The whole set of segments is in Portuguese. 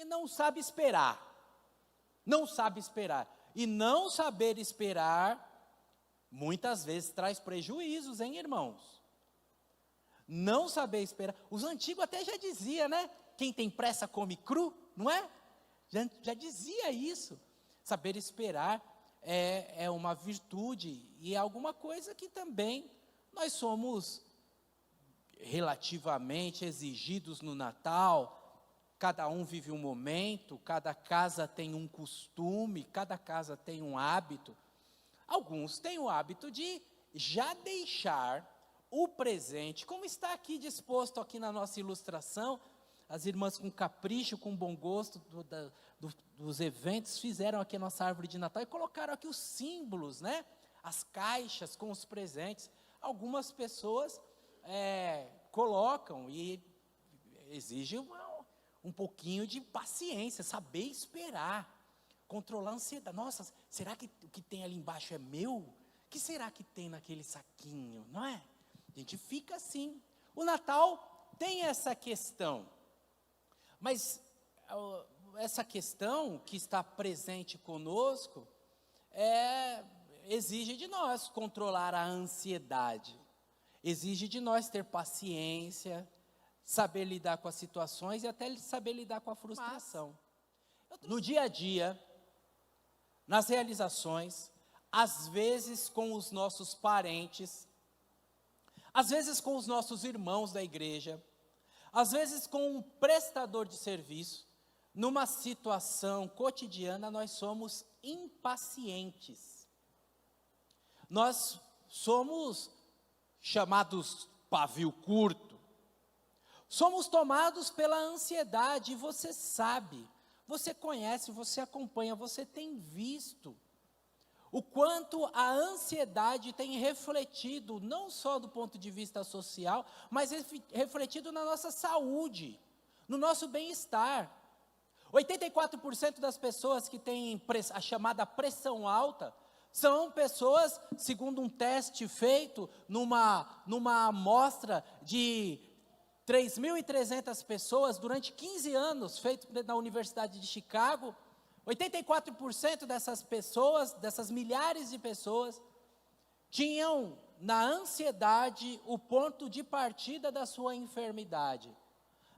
não sabe esperar. Não sabe esperar. E não saber esperar, muitas vezes traz prejuízos, hein, irmãos? Não saber esperar. Os antigos até já diziam, né? Quem tem pressa come cru, não é? Já dizia isso. Saber esperar é uma virtude e é alguma coisa que também nós somos relativamente exigidos no Natal. Cada um vive um momento, cada casa tem um costume, cada casa tem um hábito. Alguns têm o hábito de já deixar o presente, como está aqui disposto aqui na nossa ilustração. As irmãs com capricho, com bom gosto dos eventos, fizeram aqui a nossa árvore de Natal e colocaram aqui os símbolos, né? As caixas com os presentes. Algumas pessoas colocam e exigem um pouquinho de paciência, saber esperar, controlar a ansiedade. Nossa, será que o que tem ali embaixo é meu? O que será que tem naquele saquinho, não é? A gente fica assim. O Natal tem essa questão, mas essa questão que está presente conosco exige de nós controlar a ansiedade, exige de nós ter paciência, saber lidar com as situações e até saber lidar com a frustração. No dia a dia, nas realizações, às vezes com os nossos parentes, às vezes com os nossos irmãos da igreja, às vezes com um prestador de serviço, numa situação cotidiana nós somos impacientes. Nós somos chamados pavio curto. Somos tomados pela ansiedade, e você sabe, você conhece, você acompanha, você tem visto o quanto a ansiedade tem refletido, não só do ponto de vista social, mas refletido na nossa saúde, no nosso bem-estar. 84% das pessoas que têm a chamada pressão alta, são pessoas, segundo um teste feito numa amostra de 3.300 pessoas, durante 15 anos, feito na Universidade de Chicago, 84% dessas pessoas, dessas milhares de pessoas, tinham na ansiedade o ponto de partida da sua enfermidade.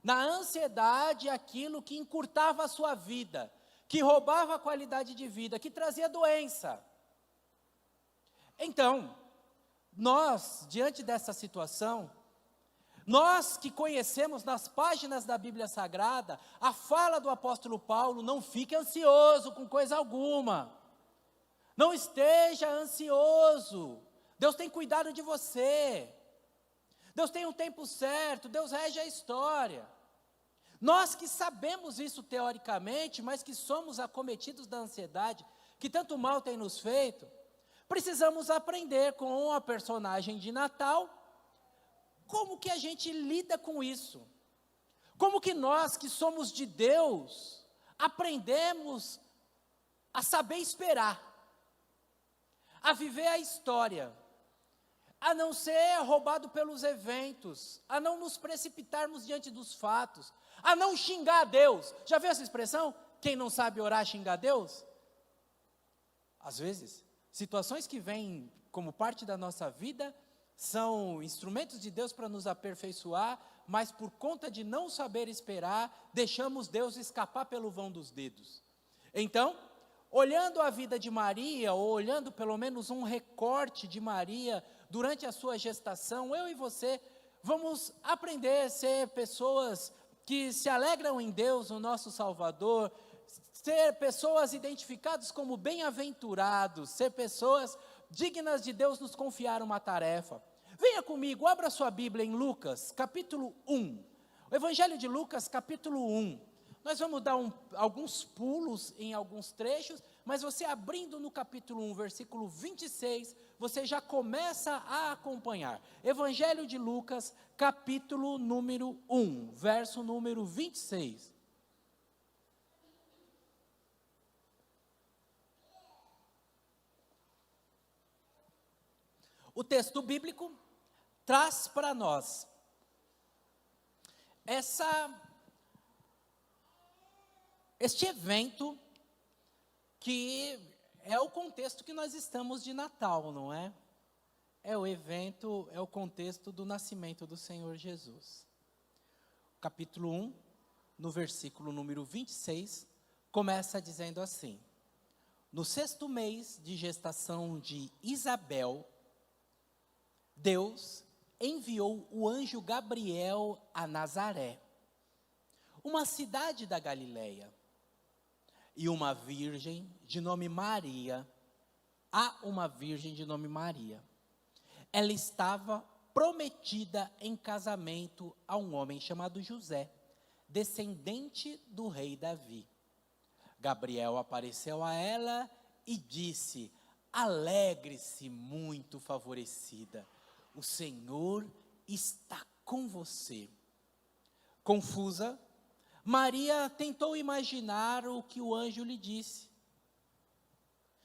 Na ansiedade, aquilo que encurtava a sua vida, que roubava a qualidade de vida, que trazia doença. Então, nós, diante dessa situação, nós que conhecemos nas páginas da Bíblia Sagrada, a fala do apóstolo Paulo, não fique ansioso com coisa alguma. Não esteja ansioso. Deus tem cuidado de você. Deus tem um tempo certo, Deus rege a história. Nós que sabemos isso teoricamente, mas que somos acometidos da ansiedade, que tanto mal tem nos feito, precisamos aprender com a personagem de Natal, como que a gente lida com isso? Como que nós que somos de Deus, aprendemos a saber esperar, a viver a história, a não ser roubado pelos eventos, a não nos precipitarmos diante dos fatos, a não xingar a Deus. Já viu essa expressão? Quem não sabe orar xinga a Deus? Às vezes, situações que vêm como parte da nossa vida, são instrumentos de Deus para nos aperfeiçoar, mas por conta de não saber esperar, deixamos Deus escapar pelo vão dos dedos. Então, olhando a vida de Maria, ou olhando pelo menos um recorte de Maria, durante a sua gestação, eu e você, vamos aprender a ser pessoas que se alegram em Deus, o nosso Salvador, ser pessoas identificadas como bem-aventurados, ser pessoas dignas de Deus nos confiar uma tarefa. Venha comigo, abra sua Bíblia em Lucas, capítulo 1. O Evangelho de Lucas, capítulo 1. Nós vamos dar alguns pulos em alguns trechos, mas você abrindo no capítulo 1, versículo 26, você já começa a acompanhar. Evangelho de Lucas, capítulo número 1, verso número 26. O texto bíblico traz para nós essa Este evento que é o contexto que nós estamos de Natal, não é? É o evento, é o contexto do nascimento do Senhor Jesus. Capítulo 1, no versículo número 26, começa dizendo assim: no 6º mês de gestação de Isabel, Deus enviou o anjo Gabriel a Nazaré, uma cidade da Galileia, e uma virgem de nome Maria, ela estava prometida em casamento a um homem chamado José, descendente do rei Davi. Gabriel apareceu a ela e disse: alegre-se, muito favorecida, o Senhor está com você. Confusa, Maria tentou imaginar o que o anjo lhe disse.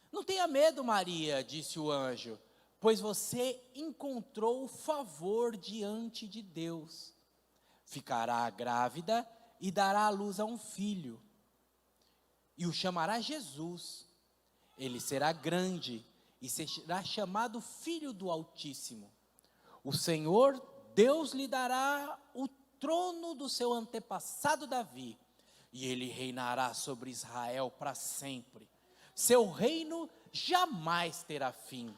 Não tenha medo, Maria, disse o anjo, pois você encontrou favor diante de Deus. Ficará grávida e dará à luz a um filho, e o chamará Jesus. Ele será grande e será chamado Filho do Altíssimo. O Senhor Deus lhe dará o trono do seu antepassado Davi, e ele reinará sobre Israel para sempre. Seu reino jamais terá fim.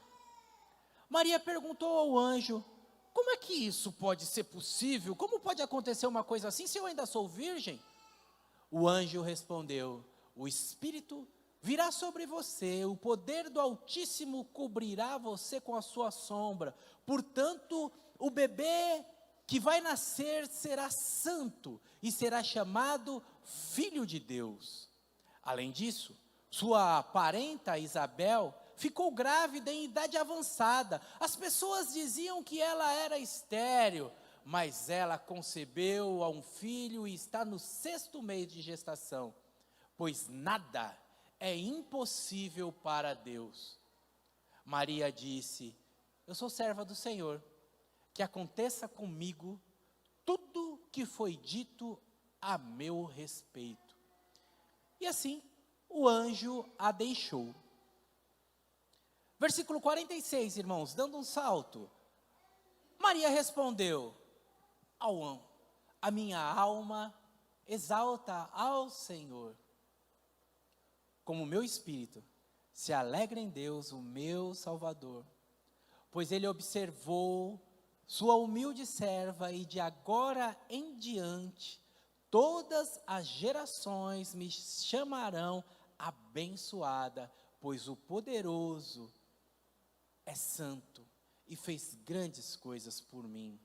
Maria perguntou ao anjo: como é que isso pode ser possível? Como pode acontecer uma coisa assim se eu ainda sou virgem? O anjo respondeu: o Espírito virá sobre você, o poder do Altíssimo cobrirá você com a sua sombra. Portanto, o bebê que vai nascer será santo e será chamado Filho de Deus. Além disso, sua parenta Isabel ficou grávida em idade avançada. As pessoas diziam que ela era estéril, mas ela concebeu a um filho e está no 6º mês de gestação, pois nada é impossível para Deus. Maria disse: eu sou serva do Senhor, que aconteça comigo tudo que foi dito a meu respeito. E assim, o anjo a deixou. Versículo 46, irmãos, dando um salto. Maria respondeu: a minha alma exalta ao Senhor, como o meu espírito se alegra em Deus, o meu Salvador, pois ele observou sua humilde serva, e de agora em diante todas as gerações me chamarão abençoada, pois o poderoso é santo e fez grandes coisas por mim.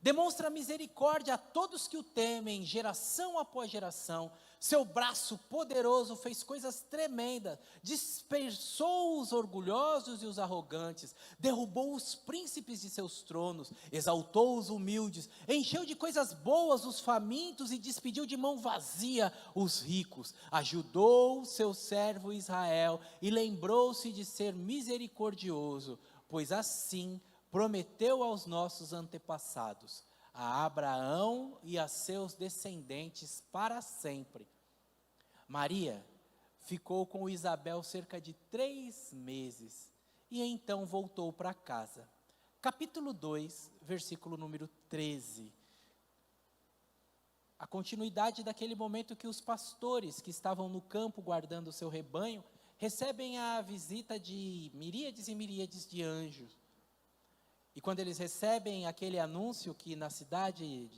Demonstra misericórdia a todos que o temem, geração após geração. Seu braço poderoso fez coisas tremendas, dispersou os orgulhosos e os arrogantes, derrubou os príncipes de seus tronos, exaltou os humildes, encheu de coisas boas os famintos e despediu de mão vazia os ricos. Ajudou seu servo Israel e lembrou-se de ser misericordioso, pois assim prometeu aos nossos antepassados, a Abraão e a seus descendentes para sempre. Maria ficou com Isabel cerca de 3 meses e então voltou para casa. Capítulo 2, versículo número 13. A continuidade daquele momento que os pastores que estavam no campo guardando o seu rebanho recebem a visita de miríades e miríades de anjos. E quando eles recebem aquele anúncio que na cidade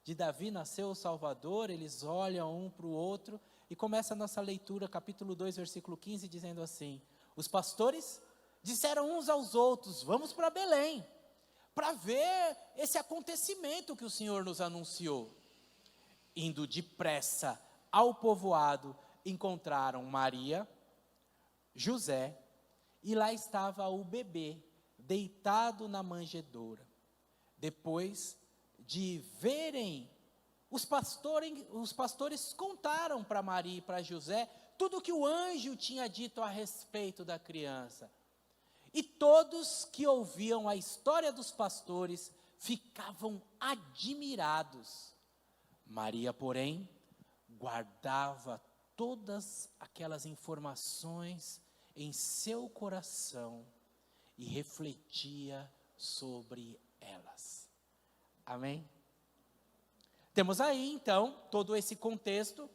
de Davi nasceu o Salvador, eles olham um para o outro e começa a nossa leitura, capítulo 2, versículo 15, dizendo assim: os pastores disseram uns aos outros: vamos para Belém, para ver esse acontecimento que o Senhor nos anunciou. Indo depressa ao povoado, encontraram Maria, José, e lá estava o bebê, deitado na manjedoura. Depois de verem, os pastores contaram para Maria e para José tudo o que o anjo tinha dito a respeito da criança. E todos que ouviam a história dos pastores ficavam admirados. Maria, porém, guardava todas aquelas informações em seu coração e refletia sobre elas. Amém? Temos aí, então, todo esse contexto.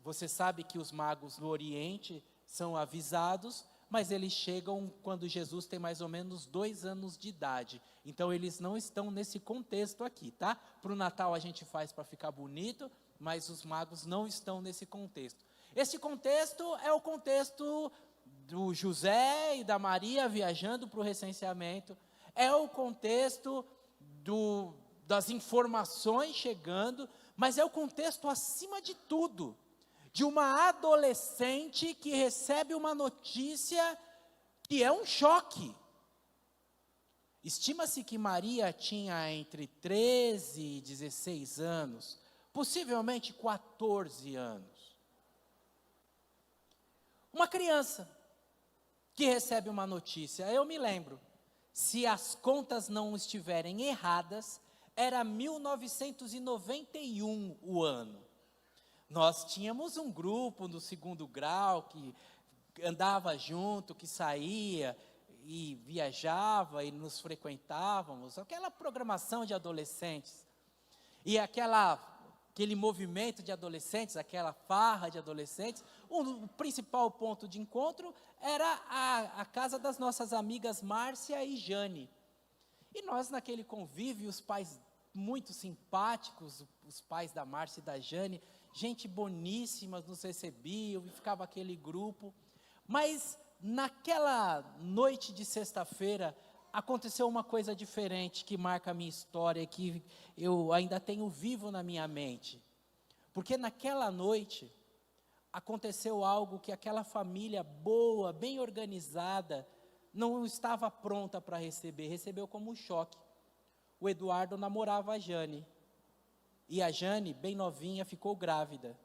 Você sabe que os magos do Oriente são avisados, mas eles chegam quando Jesus tem mais ou menos 2 anos de idade. Então, eles não estão nesse contexto aqui, tá? Para o Natal a gente faz para ficar bonito, mas os magos não estão nesse contexto. Esse contexto é o contexto do José e da Maria viajando para o recenseamento, é o contexto das informações chegando, mas é o contexto, acima de tudo, de uma adolescente que recebe uma notícia que é um choque. Estima-se que Maria tinha entre 13 e 16 anos, possivelmente 14 anos. Uma criança que recebe uma notícia, eu me lembro, se as contas não estiverem erradas, era 1991 o ano. Nós tínhamos um grupo no 2º grau que andava junto, que saía e viajava e nos frequentávamos, aquela programação de adolescentes. E aquele movimento de adolescentes, aquela farra de adolescentes, o principal ponto de encontro era a casa das nossas amigas Márcia e Jane. E nós naquele convívio, os pais muito simpáticos, os pais da Márcia e da Jane, gente boníssima, nos recebiam, e ficava aquele grupo. Mas naquela noite de sexta-feira, aconteceu uma coisa diferente que marca a minha história, que eu ainda tenho vivo na minha mente. Porque naquela noite, aconteceu algo que aquela família boa, bem organizada, não estava pronta para receber, recebeu como um choque. O Eduardo namorava a Jane, e a Jane, bem novinha, ficou grávida.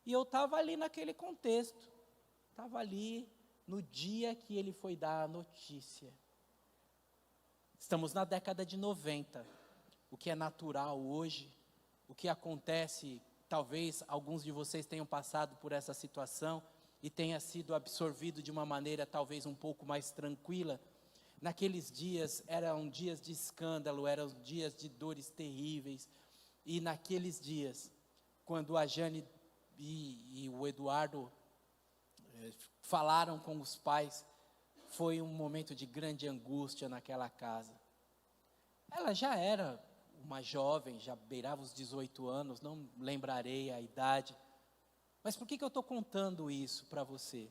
E eu estava ali naquele contexto, estava ali no dia que ele foi dar a notícia. Estamos na década de 90, o que é natural hoje, o que acontece, talvez alguns de vocês tenham passado por essa situação e tenha sido absorvido de uma maneira talvez um pouco mais tranquila. Naqueles dias eram dias de escândalo, eram dias de dores terríveis, e naqueles dias, quando a Jane e o Eduardo falaram com os pais, foi um momento de grande angústia naquela casa. Ela já era uma jovem, já beirava os 18 anos, não lembrarei a idade. Mas por que eu estou contando isso para você?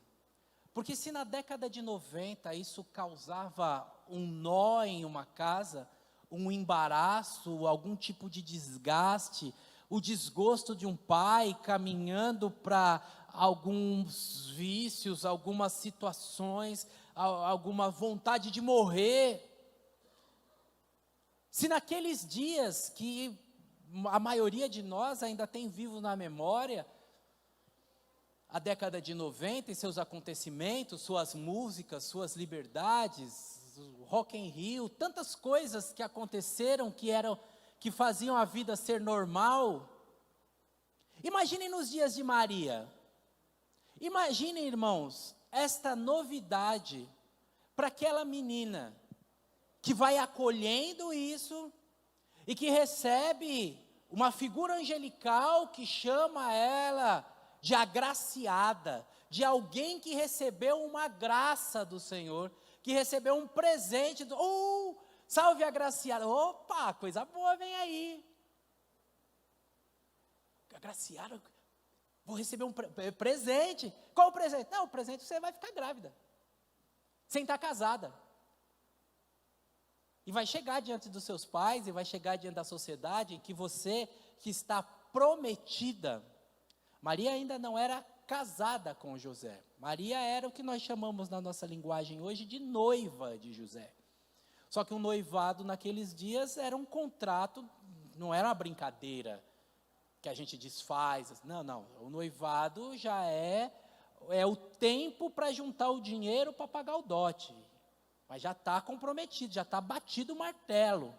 Porque se na década de 90 isso causava um nó em uma casa, um embaraço, algum tipo de desgaste, o desgosto de um pai caminhando para alguns vícios, algumas situações, alguma vontade de morrer. Se naqueles dias que a maioria de nós ainda tem vivo na memória, a década de 90 e seus acontecimentos, suas músicas, suas liberdades, Rock in Rio, tantas coisas que aconteceram que faziam a vida ser normal. Imaginem nos dias de Maria. Imaginem, irmãos, esta novidade para aquela menina que vai acolhendo isso e que recebe uma figura angelical que chama ela de agraciada, de alguém que recebeu uma graça do Senhor, que recebeu um presente, salve agraciada, opa, coisa boa vem aí. Agraciada, vou receber um presente. Qual o presente? Não, o presente você vai ficar grávida, sem estar casada. E vai chegar diante dos seus pais, e vai chegar diante da sociedade, que você que está prometida. Maria ainda não era casada com José. Maria era o que nós chamamos na nossa linguagem hoje de noiva de José. Só que um noivado naqueles dias era um contrato, não era uma brincadeira que a gente desfaz. Não. O noivado já é o tempo para juntar o dinheiro para pagar o dote. Mas já está comprometido, já está batido o martelo.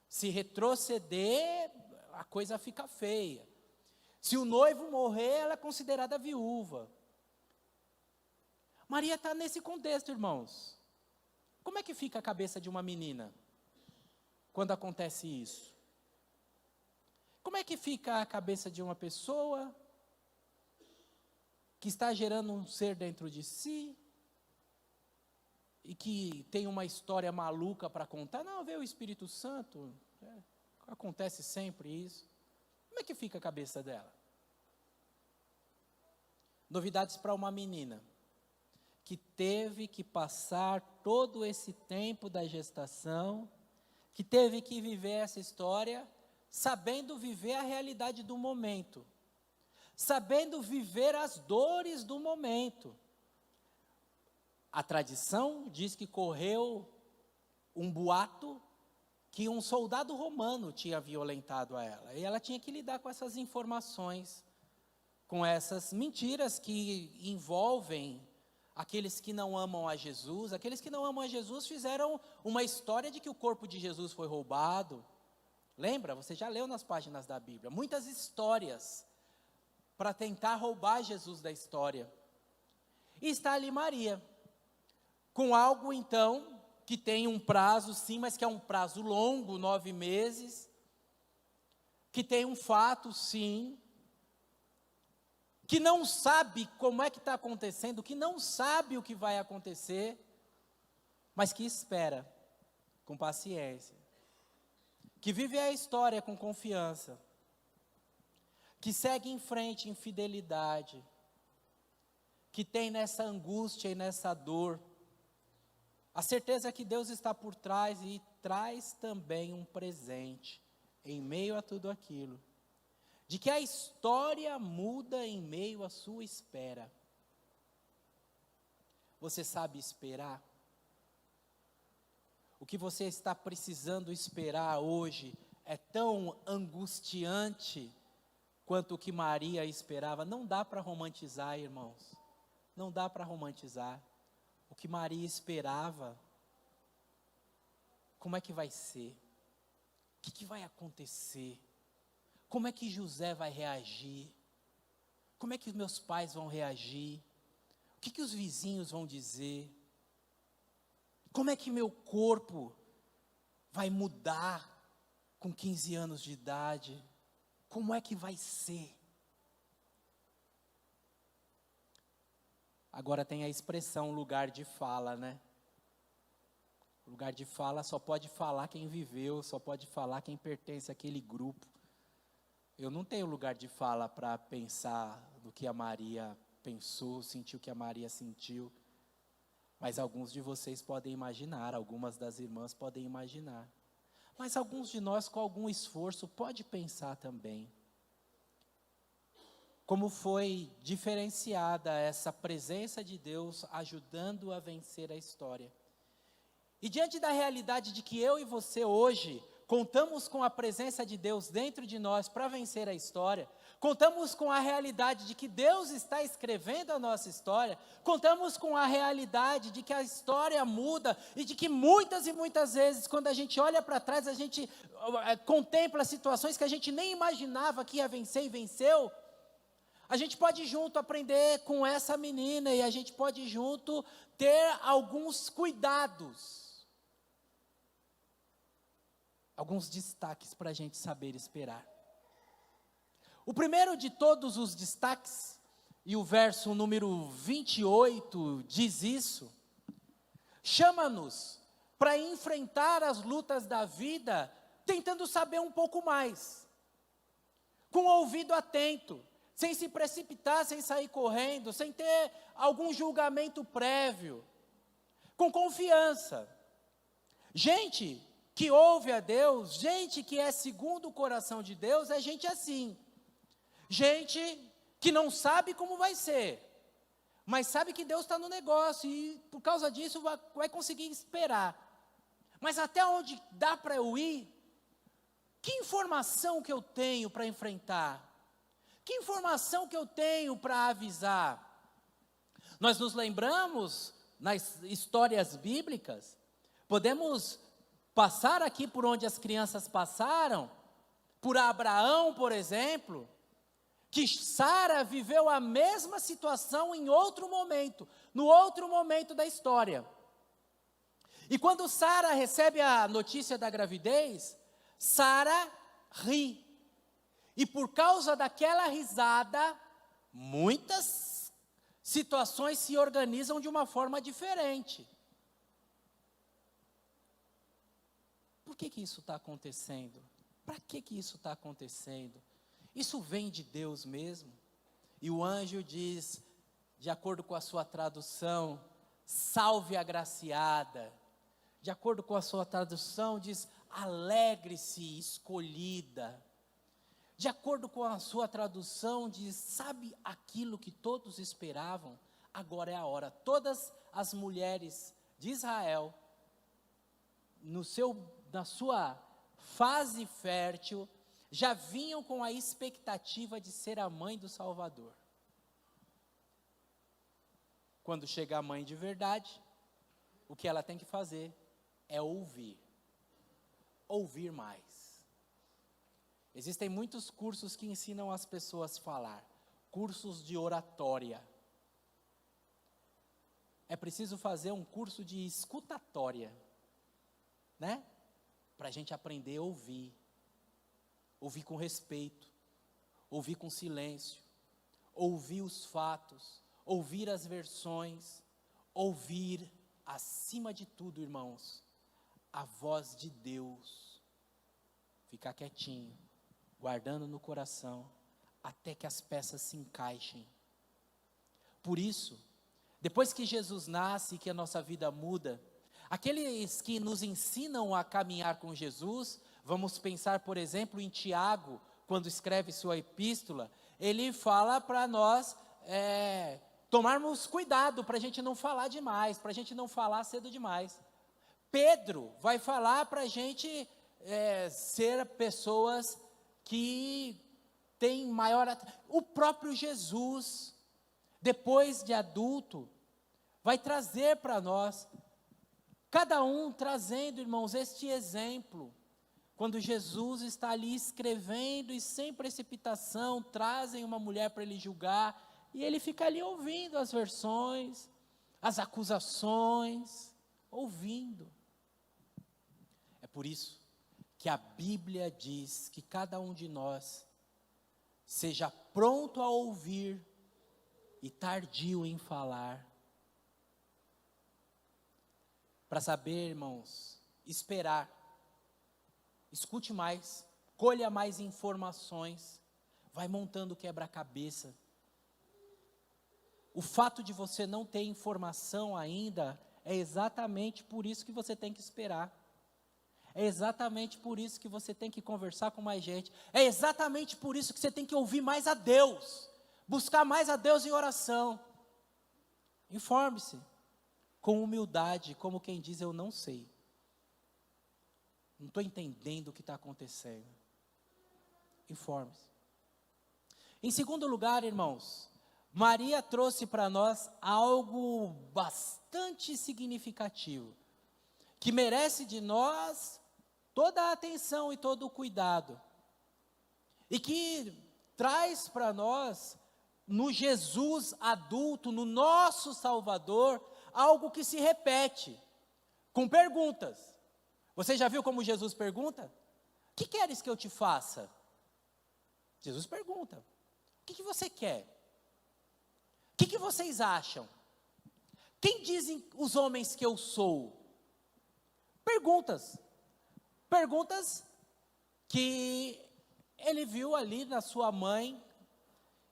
Se retroceder, a coisa fica feia. Se o noivo morrer, ela é considerada viúva. Maria está nesse contexto, irmãos. Como é que fica a cabeça de uma menina quando acontece isso? Como é que fica a cabeça de uma pessoa que está gerando um ser dentro de si e que tem uma história maluca para contar? Não, veio o Espírito Santo, acontece sempre isso. Como é que fica a cabeça dela? Novidades para uma menina que teve que passar todo esse tempo da gestação, que teve que viver essa história, sabendo viver a realidade do momento, sabendo viver as dores do momento. A tradição diz que correu um boato que um soldado romano tinha violentado a ela, e ela tinha que lidar com essas informações, com essas mentiras que envolvem aqueles que não amam a Jesus. Aqueles que não amam a Jesus fizeram uma história de que o corpo de Jesus foi roubado. Lembra? Você já leu nas páginas da Bíblia. Muitas histórias para tentar roubar Jesus da história. E está ali Maria, com algo então, que tem um prazo sim, mas que é um prazo longo, 9 meses. Que tem um fato sim, que não sabe como é que está acontecendo, que não sabe o que vai acontecer, mas que espera, com paciência, que vive a história com confiança, que segue em frente em fidelidade, que tem nessa angústia e nessa dor, a certeza que Deus está por trás e traz também um presente, em meio a tudo aquilo. De que a história muda em meio à sua espera. Você sabe esperar? O que você está precisando esperar hoje é tão angustiante quanto o que Maria esperava. Não dá para romantizar, irmãos. Não dá para romantizar. O que Maria esperava, como é que vai ser? O que vai acontecer? Como é que José vai reagir? Como é que os meus pais vão reagir? O que os vizinhos vão dizer? Como é que meu corpo vai mudar com 15 anos de idade? Como é que vai ser? Agora tem a expressão lugar de fala, né? Lugar de fala só pode falar quem viveu, só pode falar quem pertence àquele grupo. Eu não tenho lugar de fala para pensar no que a Maria pensou, sentir o que a Maria sentiu. Mas alguns de vocês podem imaginar, algumas das irmãs podem imaginar. Mas alguns de nós, com algum esforço, pode pensar também. Como foi diferenciada essa presença de Deus ajudando a vencer a história. E diante da realidade de que eu e você hoje contamos com a presença de Deus dentro de nós para vencer a história, contamos com a realidade de que Deus está escrevendo a nossa história, contamos com a realidade de que a história muda e de que muitas e muitas vezes, quando a gente olha para trás, a gente contempla situações que a gente nem imaginava que ia vencer e venceu. A gente pode junto aprender com essa menina e a gente pode junto ter alguns cuidados. Alguns destaques para a gente saber esperar. O primeiro de todos os destaques, e o verso número 28 diz isso, chama-nos para enfrentar as lutas da vida, tentando saber um pouco mais, com o ouvido atento, sem se precipitar, sem sair correndo, sem ter algum julgamento prévio, com confiança. Gente que ouve a Deus, gente que é segundo o coração de Deus, é gente assim. Gente que não sabe como vai ser, mas sabe que Deus está no negócio e por causa disso vai conseguir esperar. Mas até onde dá para eu ir? Que informação que eu tenho para enfrentar? Que informação que eu tenho para avisar? Nós nos lembramos nas histórias bíblicas, podemos passar aqui por onde as crianças passaram, por Abraão, por exemplo, que Sara viveu a mesma situação em outro momento, no outro momento da história. E quando Sara recebe a notícia da gravidez, Sara ri. E por causa daquela risada, muitas situações se organizam de uma forma diferente. Por que isso está acontecendo? Para que isso está acontecendo? Isso vem de Deus mesmo? E o anjo diz, de acordo com a sua tradução, salve a agraciada. De acordo com a sua tradução, diz, alegre-se, escolhida. De acordo com a sua tradução, diz, sabe aquilo que todos esperavam? Agora é a hora. Todas as mulheres de Israel, na sua fase fértil, já vinham com a expectativa de ser a mãe do Salvador. Quando chega a mãe de verdade, o que ela tem que fazer é ouvir. Ouvir mais. Existem muitos cursos que ensinam as pessoas a falar. Cursos de oratória. É preciso fazer um curso de escutatória, né? Para a gente aprender a ouvir. Ouvir com respeito. Ouvir com silêncio. Ouvir os fatos. Ouvir as versões. Ouvir, acima de tudo, irmãos, a voz de Deus. Ficar quietinho, guardando no coração, até que as peças se encaixem. Por isso, depois que Jesus nasce e que a nossa vida muda, aqueles que nos ensinam a caminhar com Jesus, vamos pensar, por exemplo, em Tiago, quando escreve sua epístola, ele fala para nós tomarmos cuidado, para a gente não falar demais, para a gente não falar cedo demais. Pedro vai falar para a gente ser pessoas que têm maior... O próprio Jesus, depois de adulto, vai trazer para nós, cada um trazendo, irmãos, este exemplo. Quando Jesus está ali escrevendo e sem precipitação, trazem uma mulher para ele julgar, e ele fica ali ouvindo as versões, as acusações, ouvindo. É por isso que a Bíblia diz que cada um de nós seja pronto a ouvir e tardio em falar. Para saber, irmãos, esperar. Escute mais, colha mais informações, vai montando quebra-cabeça. O fato de você não ter informação ainda é exatamente por isso que você tem que esperar. É exatamente por isso que você tem que conversar com mais gente. É exatamente por isso que você tem que ouvir mais a Deus. Buscar mais a Deus em oração. Informe-se com humildade, como quem diz, eu não sei. Não estou entendendo o que está acontecendo. Informe-se. Em segundo lugar, irmãos, Maria trouxe para nós algo bastante significativo, que merece de nós toda a atenção e todo o cuidado, e que traz para nós, no Jesus adulto, no nosso Salvador, algo que se repete, com perguntas. Você já viu como Jesus pergunta? O que queres que eu te faça? Jesus pergunta, o que você quer? O que vocês acham? Quem dizem os homens que eu sou? Perguntas. Perguntas que ele viu ali na sua mãe,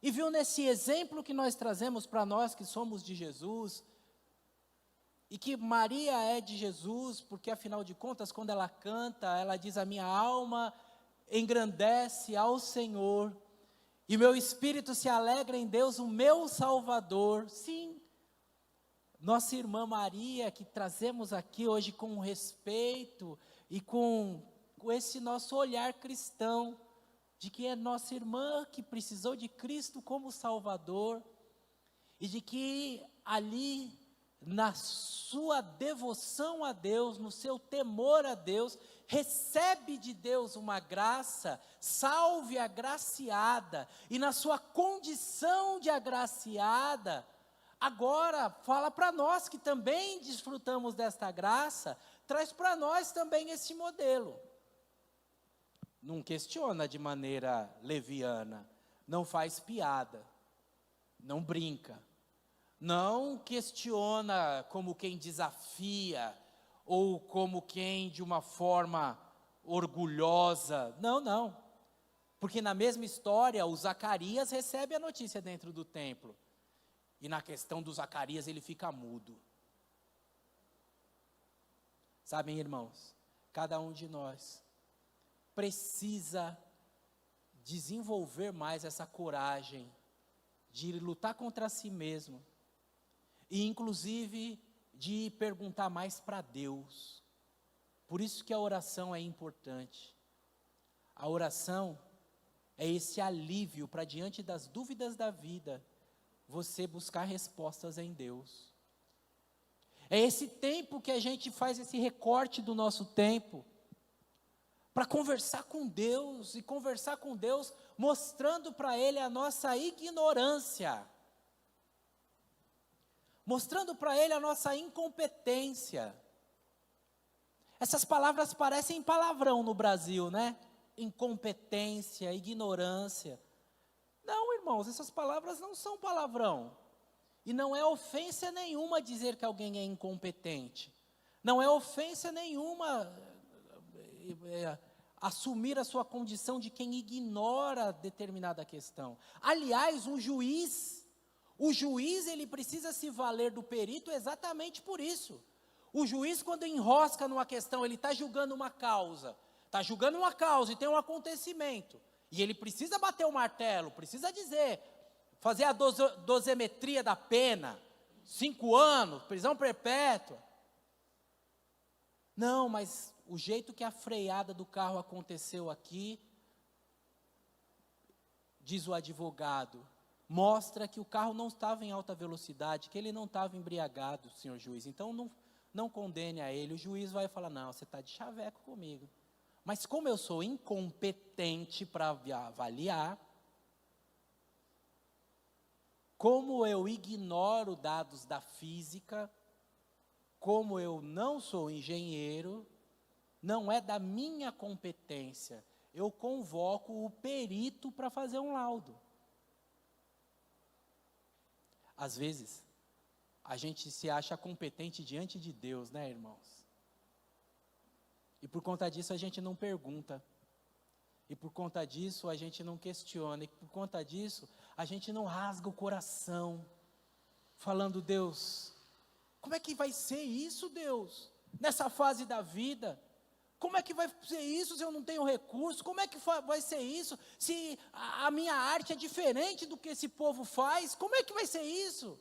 e viu nesse exemplo que nós trazemos para nós que somos de Jesus, e que Maria é de Jesus, porque afinal de contas, quando ela canta, ela diz, a minha alma engrandece ao Senhor, e meu espírito se alegra em Deus, o meu Salvador. Sim, nossa irmã Maria, que trazemos aqui hoje com respeito e com esse nosso olhar cristão, de que é nossa irmã que precisou de Cristo como Salvador, e de que ali, na sua devoção a Deus, no seu temor a Deus, recebe de Deus uma graça, salve agraciada, e na sua condição de agraciada, agora fala para nós que também desfrutamos desta graça, traz para nós também esse modelo. Não questiona de maneira leviana, não faz piada, não brinca, não questiona como quem desafia, ou como quem de uma forma orgulhosa, não, porque na mesma história o Zacarias recebe a notícia dentro do templo, e na questão do Zacarias ele fica mudo. Sabem, irmãos, cada um de nós precisa desenvolver mais essa coragem de lutar contra si mesmo, e inclusive de perguntar mais para Deus. Por isso que a oração é importante. A oração é esse alívio para, diante das dúvidas da vida, você buscar respostas em Deus. É esse tempo que a gente faz esse recorte do nosso tempo, para conversar com Deus, e conversar com Deus mostrando para Ele a nossa ignorância, mostrando para Ele a nossa incompetência. Essas palavras parecem palavrão no Brasil, né? Incompetência, ignorância. Não, irmãos, essas palavras não são palavrão. E não é ofensa nenhuma dizer que alguém é incompetente. Não é ofensa nenhuma assumir a sua condição de quem ignora determinada questão. Aliás, o juiz ele precisa se valer do perito exatamente por isso. O juiz, quando enrosca numa questão, ele está julgando uma causa e tem um acontecimento, e ele precisa bater o martelo, precisa dizer, fazer a dosimetria da pena, 5 anos, prisão perpétua. Não, mas o jeito que a freada do carro aconteceu aqui, diz o advogado, mostra que o carro não estava em alta velocidade, que ele não estava embriagado, senhor juiz, então não condene a ele. O juiz vai falar, não, você está de chaveco comigo. Mas como eu sou incompetente para avaliar, como eu ignoro dados da física, como eu não sou engenheiro, não é da minha competência, eu convoco o perito para fazer um laudo. Às vezes, a gente se acha competente diante de Deus, né, irmãos? E por conta disso a gente não pergunta. E por conta disso a gente não questiona. E por conta disso a gente não rasga o coração, falando, Deus, como é que vai ser isso, Deus? Nessa fase da vida? Como é que vai ser isso se eu não tenho recurso? Como é que vai ser isso se a minha arte é diferente do que esse povo faz? Como é que vai ser isso?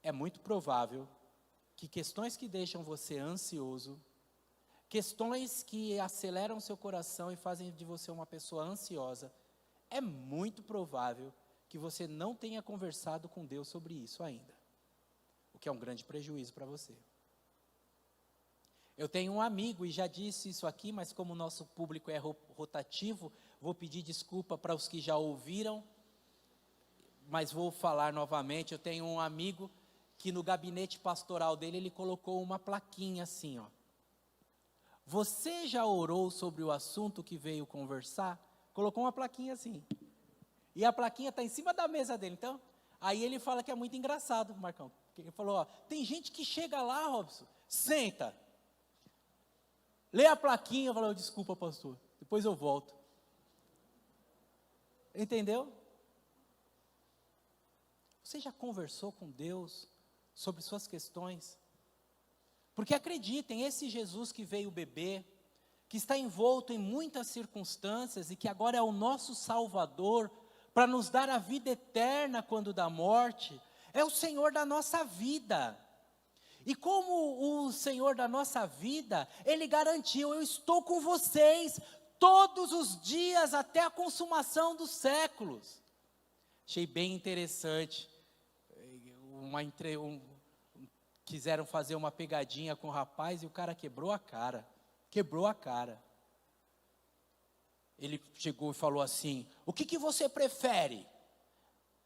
É muito provável que questões que deixam você ansioso, questões que aceleram seu coração e fazem de você uma pessoa ansiosa, é muito provável que você não tenha conversado com Deus sobre isso ainda, o que é um grande prejuízo para você. Eu tenho um amigo, e já disse isso aqui, mas como o nosso público é rotativo, vou pedir desculpa para os que já ouviram, mas vou falar novamente. Eu tenho um amigo que no gabinete pastoral dele, ele colocou uma plaquinha assim, ó. Você já orou sobre o assunto que veio conversar? Colocou uma plaquinha assim. E a plaquinha está em cima da mesa dele. Então, aí ele fala que é muito engraçado, Marcão. Ele falou, ó, tem gente que chega lá, Robson, senta, lê a plaquinha, fala, desculpa, pastor, depois eu volto. Entendeu? Você já conversou com Deus sobre suas questões? Porque acreditem, esse Jesus que veio beber, que está envolto em muitas circunstâncias e que agora é o nosso Salvador, para nos dar a vida eterna quando da morte, é o Senhor da nossa vida. E como o Senhor da nossa vida, Ele garantiu, eu estou com vocês todos os dias até a consumação dos séculos. Achei bem interessante. quiseram fazer uma pegadinha com o rapaz e o cara quebrou a cara. Quebrou a cara. Ele chegou e falou assim: o que você prefere?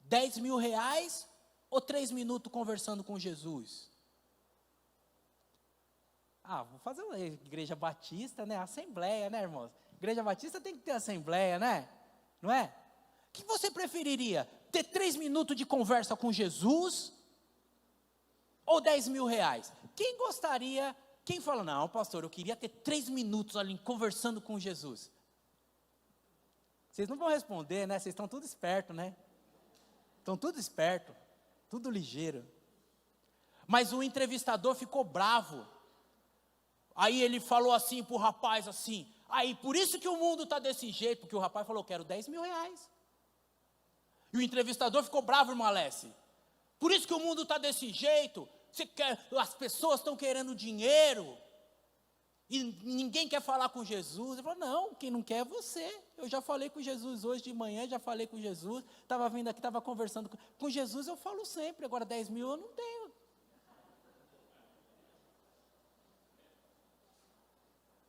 10 mil reais ou 3 minutos conversando com Jesus? Vou fazer uma igreja batista, né? Assembleia, né, irmãos? Igreja batista tem que ter assembleia, né? Não é? O que você preferiria? Ter 3 minutos de conversa com Jesus ou 10 mil reais? Quem gostaria, quem fala, não, pastor, eu queria ter 3 minutos ali conversando com Jesus? Vocês não vão responder, né? Vocês estão tudo esperto, né? Estão tudo esperto, tudo ligeiro. Mas o entrevistador ficou bravo. Aí ele falou assim para o rapaz, assim, aí por isso que o mundo está desse jeito, porque o rapaz falou, quero 10 mil reais. E o entrevistador ficou bravo, irmã Alessi. Por isso que o mundo está desse jeito, as pessoas estão querendo dinheiro, e ninguém quer falar com Jesus. Ele falou, não, quem não quer é você. Eu já falei com Jesus hoje de manhã, já falei com Jesus, estava vindo aqui, estava conversando com Jesus, eu falo sempre, agora 10 mil eu não tenho.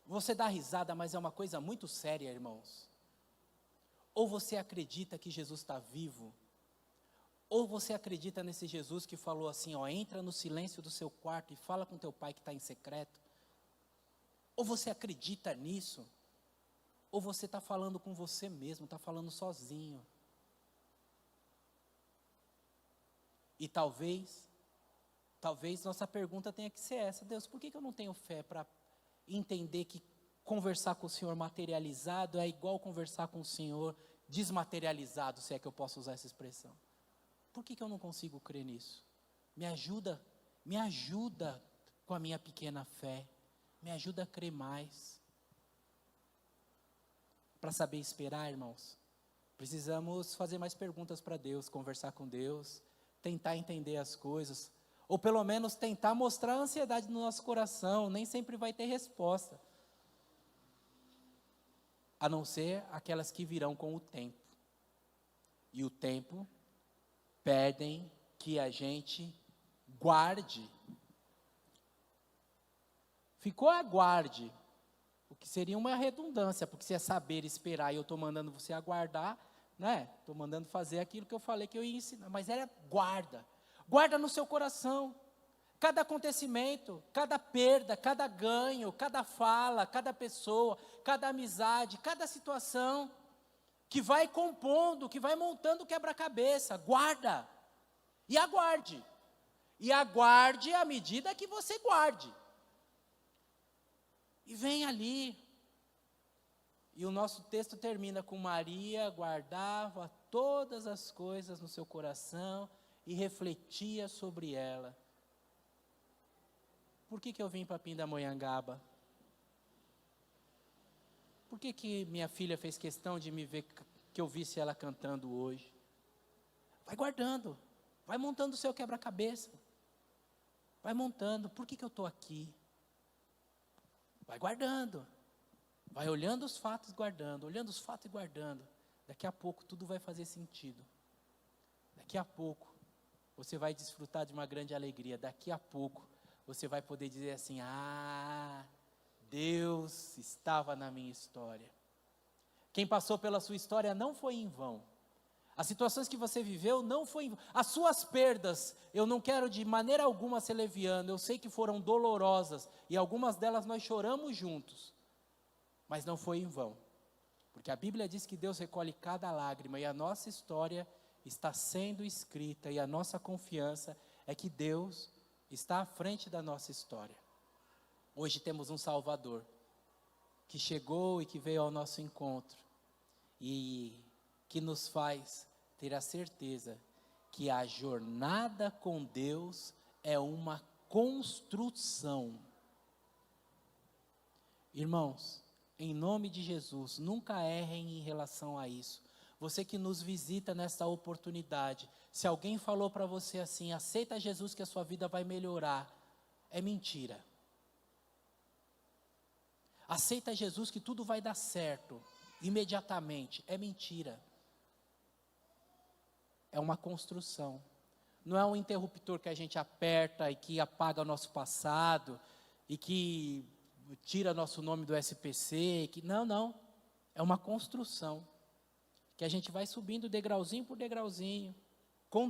Você dá risada, mas é uma coisa muito séria, irmãos. Ou você acredita que Jesus está vivo, ou você acredita nesse Jesus que falou assim, entra no silêncio do seu quarto e fala com teu pai que está em secreto. Ou você acredita nisso, ou você está falando com você mesmo, está falando sozinho. E talvez nossa pergunta tenha que ser essa: Deus, por que eu não tenho fé para entender que conversar com o Senhor materializado é igual conversar com o Senhor desmaterializado, se é que eu posso usar essa expressão? Por que eu não consigo crer nisso? Me ajuda com a minha pequena fé, me ajuda a crer mais. Para saber esperar, irmãos, precisamos fazer mais perguntas para Deus, conversar com Deus, tentar entender as coisas, ou pelo menos tentar mostrar a ansiedade no nosso coração. Nem sempre vai ter resposta, a não ser aquelas que virão com o tempo. E o tempo pedem que a gente guarde. Ficou aguarde, o que seria uma redundância, porque se é saber esperar e eu estou mandando você aguardar, né? Estou mandando fazer aquilo que eu falei que eu ia ensinar, mas era guarda no seu coração, cada acontecimento, cada perda, cada ganho, cada fala, cada pessoa, cada amizade, cada situação, que vai compondo, que vai montando o quebra-cabeça. Guarda, e aguarde à medida que você guarde, e vem ali. E o nosso texto termina com: Maria guardava todas as coisas no seu coração e refletia sobre ela. Por que eu vim para Pindamonhangaba? Por que minha filha fez questão de me ver, que eu visse ela cantando hoje? Vai guardando, vai montando o seu quebra-cabeça, vai montando. Por que eu estou aqui? Vai guardando, vai olhando os fatos, guardando, olhando os fatos e guardando. Daqui a pouco tudo vai fazer sentido. Daqui a pouco você vai desfrutar de uma grande alegria. Daqui a pouco você vai poder dizer assim: Deus estava na minha história. Quem passou pela sua história não foi em vão. As situações que você viveu não foi em vão. As suas perdas, eu não quero de maneira alguma ser leviano, eu sei que foram dolorosas, e algumas delas nós choramos juntos, mas não foi em vão, porque a Bíblia diz que Deus recolhe cada lágrima, e a nossa história está sendo escrita, e a nossa confiança é que Deus está à frente da nossa história. Hoje temos um Salvador, que chegou e que veio ao nosso encontro, e que nos faz ter a certeza que a jornada com Deus é uma construção. Irmãos, em nome de Jesus, nunca errem em relação a isso. Você que nos visita nessa oportunidade, se alguém falou para você assim: aceita Jesus que a sua vida vai melhorar, é mentira. Aceita Jesus que tudo vai dar certo imediatamente, é mentira. É uma construção. não é um interruptor que a gente aperta e que apaga o nosso passado, e que tira nosso nome do SPC, não, é uma construção, que a gente vai subindo degrauzinho por degrauzinho,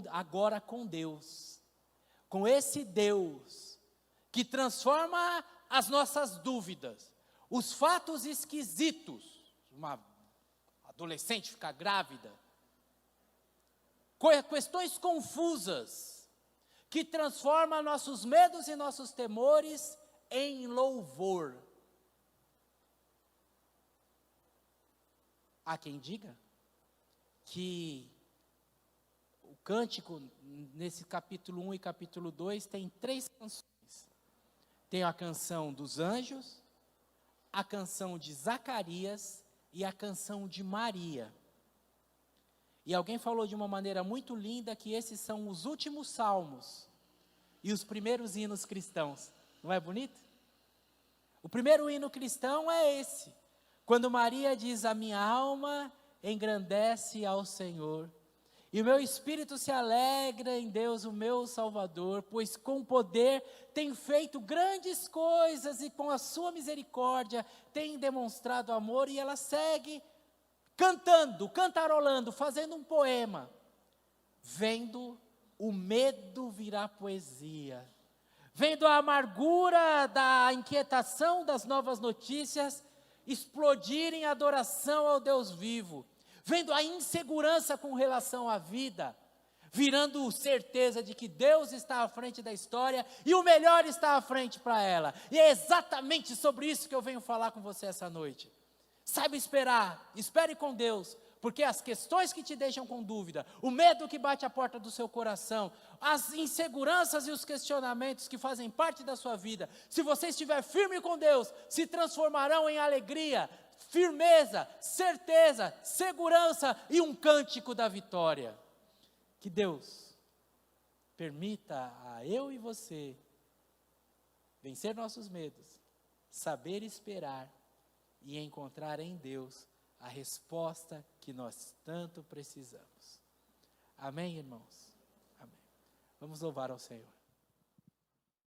agora com Deus, com esse Deus, que transforma as nossas dúvidas, os fatos esquisitos, uma adolescente ficar grávida, questões confusas, que transforma nossos medos e nossos temores em louvor. Há quem diga que o cântico, nesse capítulo 1 e capítulo 2, tem 3 canções. Tem a canção dos anjos, a canção de Zacarias e a canção de Maria. E alguém falou de uma maneira muito linda que esses são os últimos salmos e os primeiros hinos cristãos. Não é bonito? O primeiro hino cristão é esse, quando Maria diz: a minha alma engrandece ao Senhor, e o meu espírito se alegra em Deus, o meu Salvador, pois com poder tem feito grandes coisas, e com a sua misericórdia tem demonstrado amor. E ela segue cantando, cantarolando, fazendo um poema, vendo o medo virar poesia, vendo a amargura da inquietação das novas notícias explodir em adoração ao Deus vivo, vendo a insegurança com relação à vida, virando certeza de que Deus está à frente da história e o melhor está à frente para ela. E é exatamente sobre isso que eu venho falar com você essa noite. Saiba esperar, espere com Deus, porque as questões que te deixam com dúvida, o medo que bate à porta do seu coração, as inseguranças e os questionamentos que fazem parte da sua vida, se você estiver firme com Deus, se transformarão em alegria, firmeza, certeza, segurança e um cântico da vitória. Que Deus permita a eu e você vencer nossos medos, saber esperar e encontrar em Deus a resposta que nós tanto precisamos. Amém, irmãos? Amém. Vamos louvar ao Senhor.